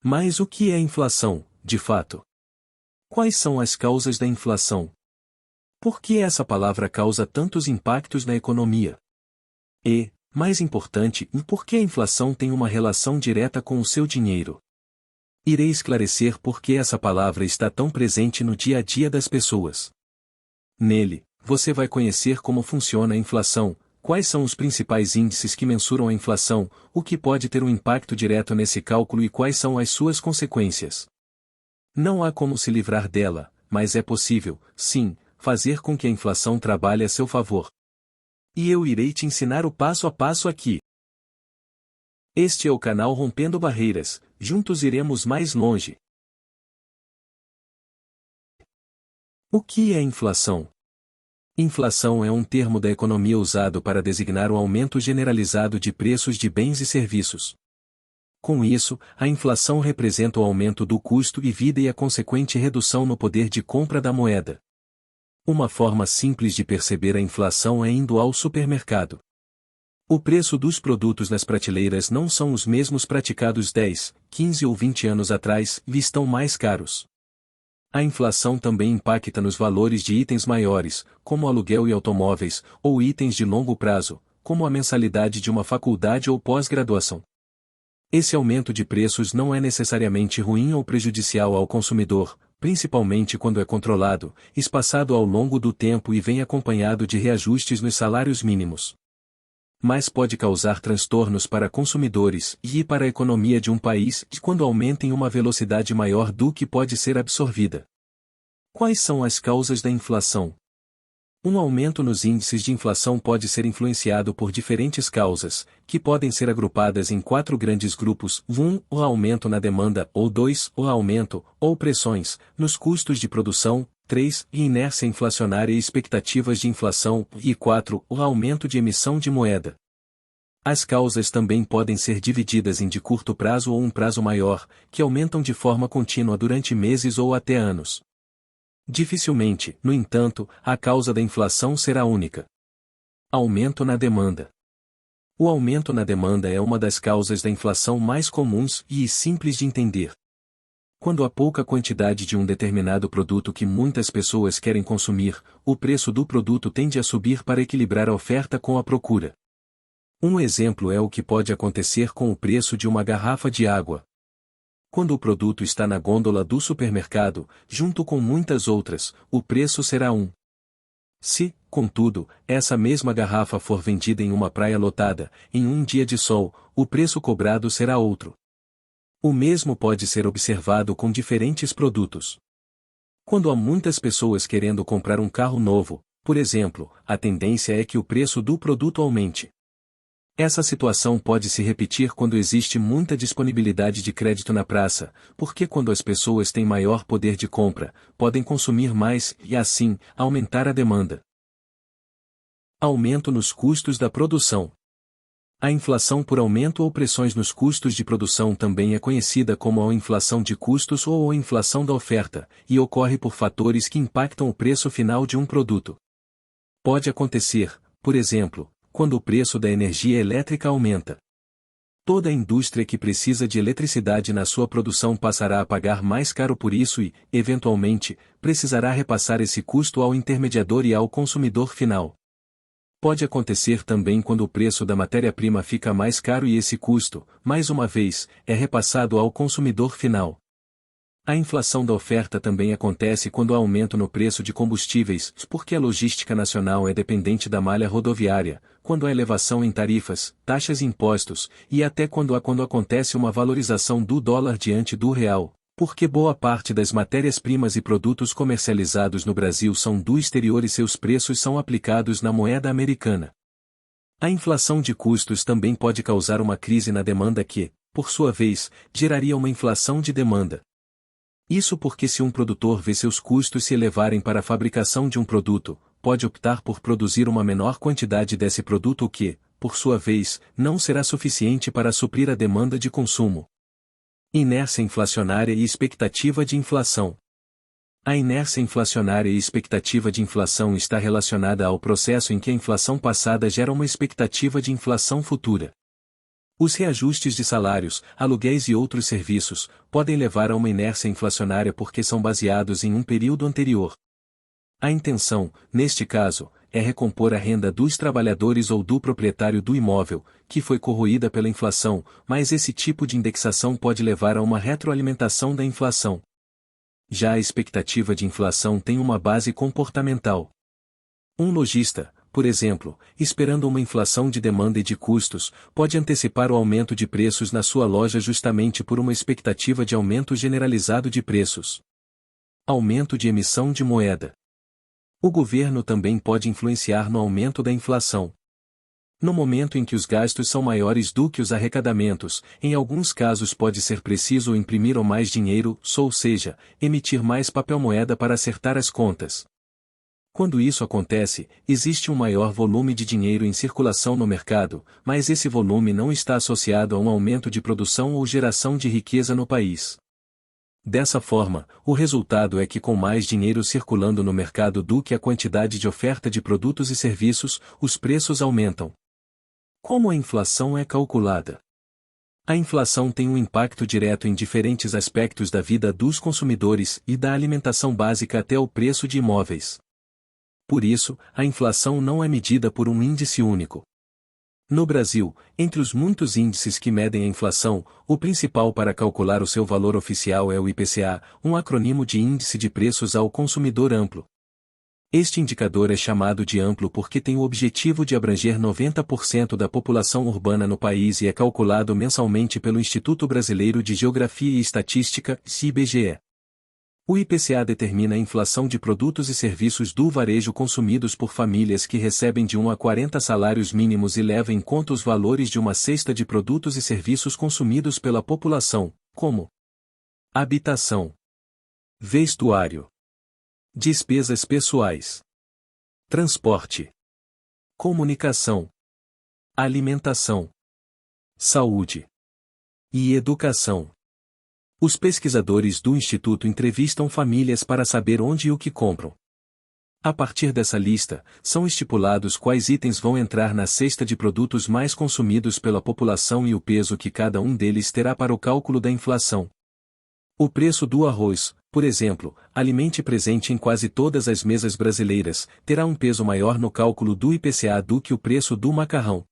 Mas o que é inflação, de fato? Quais são as causas da inflação? Por que essa palavra causa tantos impactos na economia? E, mais importante, por que a inflação tem uma relação direta com o seu dinheiro? Irei esclarecer por que essa palavra está tão presente no dia a dia das pessoas. Nele, você vai conhecer como funciona a inflação, quais são os principais índices que mensuram a inflação, o que pode ter um impacto direto nesse cálculo e quais são as suas consequências. Não há como se livrar dela, mas é possível, sim, fazer com que a inflação trabalhe a seu favor. E eu irei te ensinar o passo a passo aqui. Este é o canal Rompendo Barreiras, juntos iremos mais longe. O que é inflação? Inflação é um termo da economia usado para designar o aumento generalizado de preços de bens e serviços. Com isso, a inflação representa o aumento do custo de vida e a consequente redução no poder de compra da moeda. Uma forma simples de perceber a inflação é indo ao supermercado. O preço dos produtos nas prateleiras não são os mesmos praticados 10, 15 ou 20 anos atrás e estão mais caros. A inflação também impacta nos valores de itens maiores, como aluguel e automóveis, ou itens de longo prazo, como a mensalidade de uma faculdade ou pós-graduação. Esse aumento de preços não é necessariamente ruim ou prejudicial ao consumidor, principalmente quando é controlado, espaçado ao longo do tempo e vem acompanhado de reajustes nos salários mínimos. Mas pode causar transtornos para consumidores e para a economia de um país quando aumenta em uma velocidade maior do que pode ser absorvida. Quais são as causas da inflação? Um aumento nos índices de inflação pode ser influenciado por diferentes causas, que podem ser agrupadas em 4 grandes grupos: 1. O aumento na demanda, ou 2. O aumento, ou pressões, nos custos de produção, 3. Inércia inflacionária e expectativas de inflação, e 4. O aumento de emissão de moeda. As causas também podem ser divididas em de curto prazo ou um prazo maior, que aumentam de forma contínua durante meses ou até anos. Dificilmente, no entanto, a causa da inflação será única. Aumento na demanda. O aumento na demanda é uma das causas da inflação mais comuns e simples de entender. Quando há pouca quantidade de um determinado produto que muitas pessoas querem consumir, o preço do produto tende a subir para equilibrar a oferta com a procura. Um exemplo é o que pode acontecer com o preço de uma garrafa de água. Quando o produto está na gôndola do supermercado, junto com muitas outras, o preço será um. Se, contudo, essa mesma garrafa for vendida em uma praia lotada, em um dia de sol, o preço cobrado será outro. O mesmo pode ser observado com diferentes produtos. Quando há muitas pessoas querendo comprar um carro novo, por exemplo, a tendência é que o preço do produto aumente. Essa situação pode se repetir quando existe muita disponibilidade de crédito na praça, porque quando as pessoas têm maior poder de compra, podem consumir mais e, assim, aumentar a demanda. Aumento nos custos da produção. A inflação por aumento ou pressões nos custos de produção também é conhecida como a inflação de custos ou a inflação da oferta, e ocorre por fatores que impactam o preço final de um produto. Pode acontecer, por exemplo, quando o preço da energia elétrica aumenta. Toda a indústria que precisa de eletricidade na sua produção passará a pagar mais caro por isso e, eventualmente, precisará repassar esse custo ao intermediador e ao consumidor final. Pode acontecer também quando o preço da matéria-prima fica mais caro e esse custo, mais uma vez, é repassado ao consumidor final. A inflação da oferta também acontece quando há aumento no preço de combustíveis, porque a logística nacional é dependente da malha rodoviária, quando há elevação em tarifas, taxas e impostos, e até quando acontece uma valorização do dólar diante do real, porque boa parte das matérias-primas e produtos comercializados no Brasil são do exterior e seus preços são aplicados na moeda americana. A inflação de custos também pode causar uma crise na demanda que, por sua vez, geraria uma inflação de demanda. Isso porque se um produtor vê seus custos se elevarem para a fabricação de um produto, pode optar por produzir uma menor quantidade desse produto o que, por sua vez, não será suficiente para suprir a demanda de consumo. Inércia inflacionária e expectativa de inflação. A inércia inflacionária e expectativa de inflação está relacionada ao processo em que a inflação passada gera uma expectativa de inflação futura. Os reajustes de salários, aluguéis e outros serviços podem levar a uma inércia inflacionária porque são baseados em um período anterior. A intenção, neste caso, é recompor a renda dos trabalhadores ou do proprietário do imóvel, que foi corroída pela inflação, mas esse tipo de indexação pode levar a uma retroalimentação da inflação. Já a expectativa de inflação tem uma base comportamental. Um lojista, por exemplo, esperando uma inflação de demanda e de custos, pode antecipar o aumento de preços na sua loja justamente por uma expectativa de aumento generalizado de preços. Aumento de emissão de moeda. O governo também pode influenciar no aumento da inflação. No momento em que os gastos são maiores do que os arrecadamentos, em alguns casos pode ser preciso imprimir ou mais dinheiro, ou seja, emitir mais papel-moeda para acertar as contas. Quando isso acontece, existe um maior volume de dinheiro em circulação no mercado, mas esse volume não está associado a um aumento de produção ou geração de riqueza no país. Dessa forma, o resultado é que com mais dinheiro circulando no mercado do que a quantidade de oferta de produtos e serviços, os preços aumentam. Como a inflação é calculada? A inflação tem um impacto direto em diferentes aspectos da vida dos consumidores e da alimentação básica até o preço de imóveis. Por isso, a inflação não é medida por um índice único. No Brasil, entre os muitos índices que medem a inflação, o principal para calcular o seu valor oficial é o IPCA, um acrônimo de Índice de Preços ao Consumidor Amplo. Este indicador é chamado de amplo porque tem o objetivo de abranger 90% da população urbana no país e é calculado mensalmente pelo Instituto Brasileiro de Geografia e Estatística, IBGE. O IPCA determina a inflação de produtos e serviços do varejo consumidos por famílias que recebem de 1 a 40 salários mínimos e leva em conta os valores de uma cesta de produtos e serviços consumidos pela população, como habitação, vestuário, despesas pessoais, transporte, comunicação, alimentação, saúde e educação. Os pesquisadores do Instituto entrevistam famílias para saber onde e o que compram. A partir dessa lista, são estipulados quais itens vão entrar na cesta de produtos mais consumidos pela população e o peso que cada um deles terá para o cálculo da inflação. O preço do arroz, por exemplo, alimento presente em quase todas as mesas brasileiras, terá um peso maior no cálculo do IPCA do que o preço do macarrão.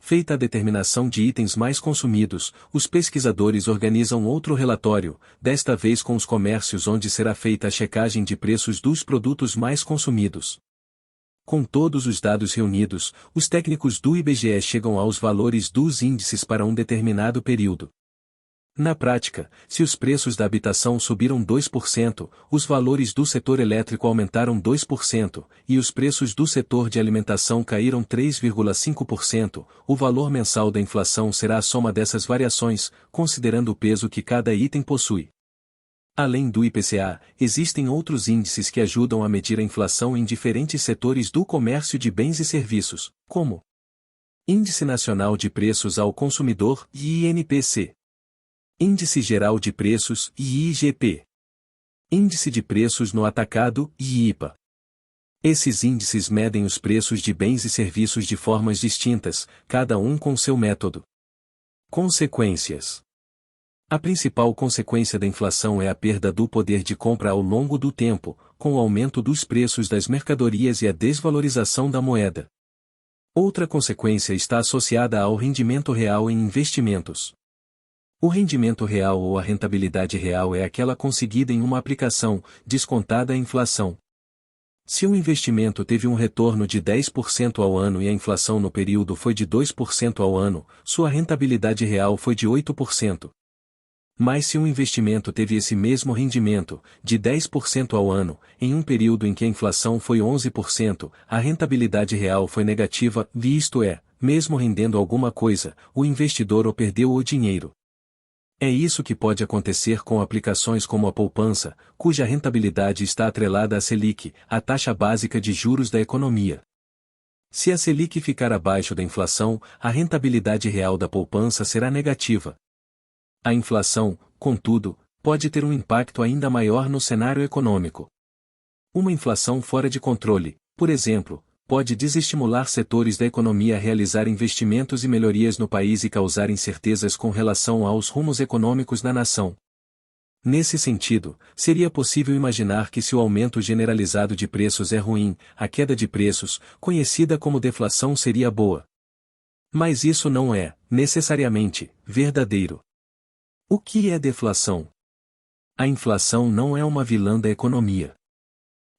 Feita a determinação de itens mais consumidos, os pesquisadores organizam outro relatório, desta vez com os comércios onde será feita a checagem de preços dos produtos mais consumidos. Com todos os dados reunidos, os técnicos do IBGE chegam aos valores dos índices para um determinado período. Na prática, se os preços da habitação subiram 2%, os valores do setor elétrico aumentaram 2%, e os preços do setor de alimentação caíram 3,5%, o valor mensal da inflação será a soma dessas variações, considerando o peso que cada item possui. Além do IPCA, existem outros índices que ajudam a medir a inflação em diferentes setores do comércio de bens e serviços, como Índice Nacional de Preços ao Consumidor, INPC. Índice Geral de Preços, IGP. Índice de Preços no Atacado, IPA. Esses índices medem os preços de bens e serviços de formas distintas, cada um com seu método. Consequências. A principal consequência da inflação é a perda do poder de compra ao longo do tempo, com o aumento dos preços das mercadorias e a desvalorização da moeda. Outra consequência está associada ao rendimento real em investimentos. O rendimento real ou a rentabilidade real é aquela conseguida em uma aplicação, descontada a inflação. Se um investimento teve um retorno de 10% ao ano e a inflação no período foi de 2% ao ano, sua rentabilidade real foi de 8%. Mas se um investimento teve esse mesmo rendimento, de 10% ao ano, em um período em que a inflação foi 11%, a rentabilidade real foi negativa, isto é, mesmo rendendo alguma coisa, o investidor ou perdeu o dinheiro. É isso que pode acontecer com aplicações como a poupança, cuja rentabilidade está atrelada à Selic, a taxa básica de juros da economia. Se a Selic ficar abaixo da inflação, a rentabilidade real da poupança será negativa. A inflação, contudo, pode ter um impacto ainda maior no cenário econômico. Uma inflação fora de controle, por exemplo, pode desestimular setores da economia a realizar investimentos e melhorias no país e causar incertezas com relação aos rumos econômicos da nação. Nesse sentido, seria possível imaginar que se o aumento generalizado de preços é ruim, a queda de preços, conhecida como deflação, seria boa. Mas isso não é, necessariamente, verdadeiro. O que é deflação? A inflação não é uma vilã da economia.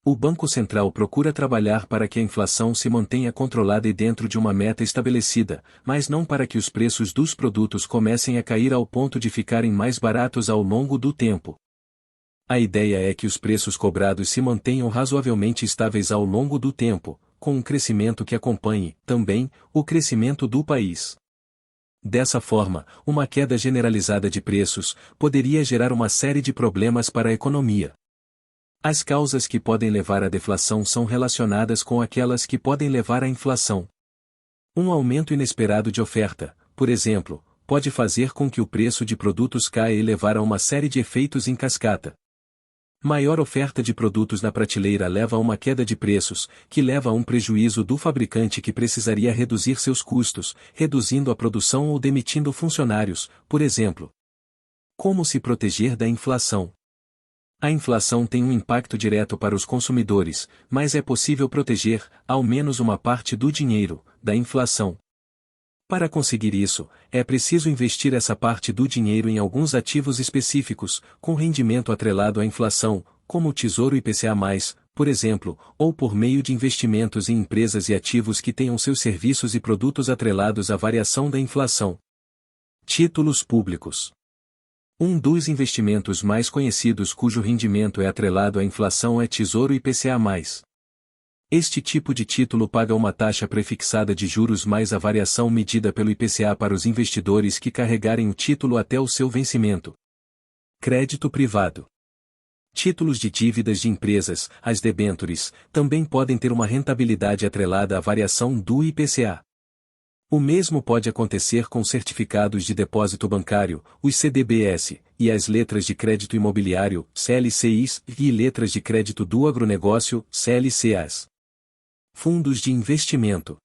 O Banco Central procura trabalhar para que a inflação se mantenha controlada e dentro de uma meta estabelecida, mas não para que os preços dos produtos comecem a cair ao ponto de ficarem mais baratos ao longo do tempo. A ideia é que os preços cobrados se mantenham razoavelmente estáveis ao longo do tempo, com um crescimento que acompanhe, também, o crescimento do país. Dessa forma, uma queda generalizada de preços poderia gerar uma série de problemas para a economia. As causas que podem levar à deflação são relacionadas com aquelas que podem levar à inflação. Um aumento inesperado de oferta, por exemplo, pode fazer com que o preço de produtos caia e levar a uma série de efeitos em cascata. Maior oferta de produtos na prateleira leva a uma queda de preços, que leva a um prejuízo do fabricante que precisaria reduzir seus custos, reduzindo a produção ou demitindo funcionários, por exemplo. Como se proteger da inflação? A inflação tem um impacto direto para os consumidores, mas é possível proteger, ao menos uma parte do dinheiro, da inflação. Para conseguir isso, é preciso investir essa parte do dinheiro em alguns ativos específicos, com rendimento atrelado à inflação, como o Tesouro IPCA+, por exemplo, ou por meio de investimentos em empresas e ativos que tenham seus serviços e produtos atrelados à variação da inflação. Títulos públicos. Um dos investimentos mais conhecidos cujo rendimento é atrelado à inflação é Tesouro IPCA+. Este tipo de título paga uma taxa prefixada de juros mais a variação medida pelo IPCA para os investidores que carregarem o título até o seu vencimento. Crédito privado. Títulos de dívidas de empresas, as debêntures, também podem ter uma rentabilidade atrelada à variação do IPCA. O mesmo pode acontecer com certificados de depósito bancário, os CDBs, e as letras de crédito imobiliário, CLCIs, e letras de crédito do agronegócio, CLCAs. Fundos de investimento.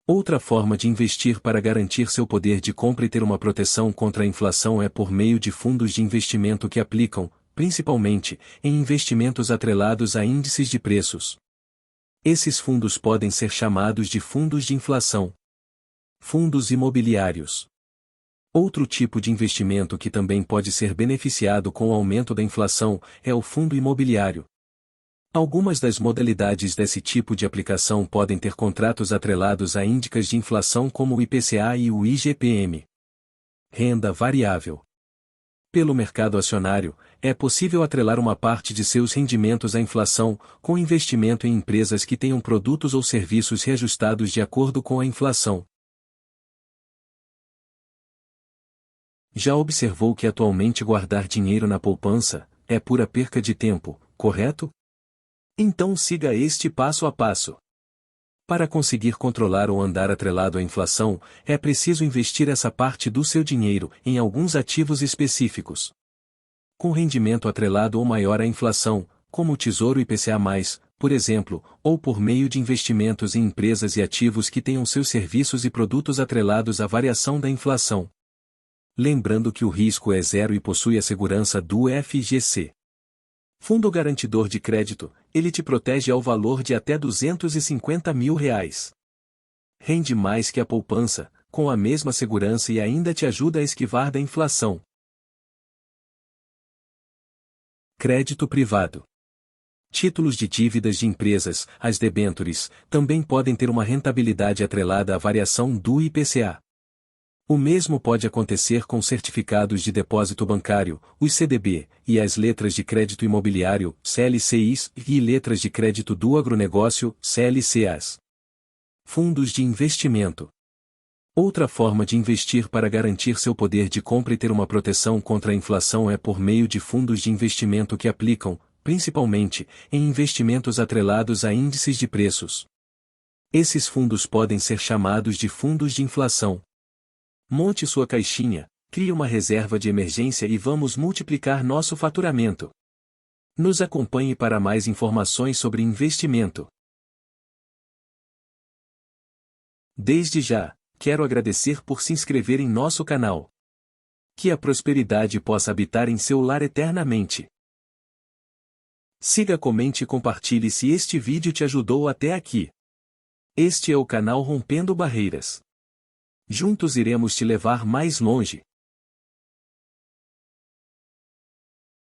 Outra forma de investir para garantir seu poder de compra e ter uma proteção contra a inflação é por meio de fundos de investimento que aplicam, principalmente, em investimentos atrelados a índices de preços. Esses fundos podem ser chamados de fundos de inflação. Fundos imobiliários. Outro tipo de investimento que também pode ser beneficiado com o aumento da inflação é o fundo imobiliário. Algumas das modalidades desse tipo de aplicação podem ter contratos atrelados a índices de inflação como o IPCA e o IGPM. Renda variável. Pelo mercado acionário, é possível atrelar uma parte de seus rendimentos à inflação, com investimento em empresas que tenham produtos ou serviços reajustados de acordo com a inflação. Já observou que atualmente guardar dinheiro na poupança é pura perca de tempo, correto? Então siga este passo a passo. Para conseguir controlar ou andar atrelado à inflação, é preciso investir essa parte do seu dinheiro em alguns ativos específicos. Com rendimento atrelado ou maior à inflação, como o Tesouro IPCA+, por exemplo, ou por meio de investimentos em empresas e ativos que tenham seus serviços e produtos atrelados à variação da inflação. Lembrando que o risco é zero e possui a segurança do FGC. Fundo Garantidor de Crédito, ele te protege ao valor de até R$ 250 mil. Rende mais que a poupança, com a mesma segurança e ainda te ajuda a esquivar da inflação. Crédito privado. Títulos de dívidas de empresas, as debêntures, também podem ter uma rentabilidade atrelada à variação do IPCA. O mesmo pode acontecer com certificados de depósito bancário, os CDB, e as letras de crédito imobiliário, CLCIs, e letras de crédito do agronegócio, CLCAs. Fundos de investimento. Outra forma de investir para garantir seu poder de compra e ter uma proteção contra a inflação é por meio de fundos de investimento que aplicam, principalmente, em investimentos atrelados a índices de preços. Esses fundos podem ser chamados de fundos de inflação. Monte sua caixinha, crie uma reserva de emergência e vamos multiplicar nosso faturamento. Nos acompanhe para mais informações sobre investimento. Desde já, quero agradecer por se inscrever em nosso canal. Que a prosperidade possa habitar em seu lar eternamente. Siga, comente e compartilhe se este vídeo te ajudou até aqui. Este é o canal Rompendo Barreiras. Juntos iremos te levar mais longe.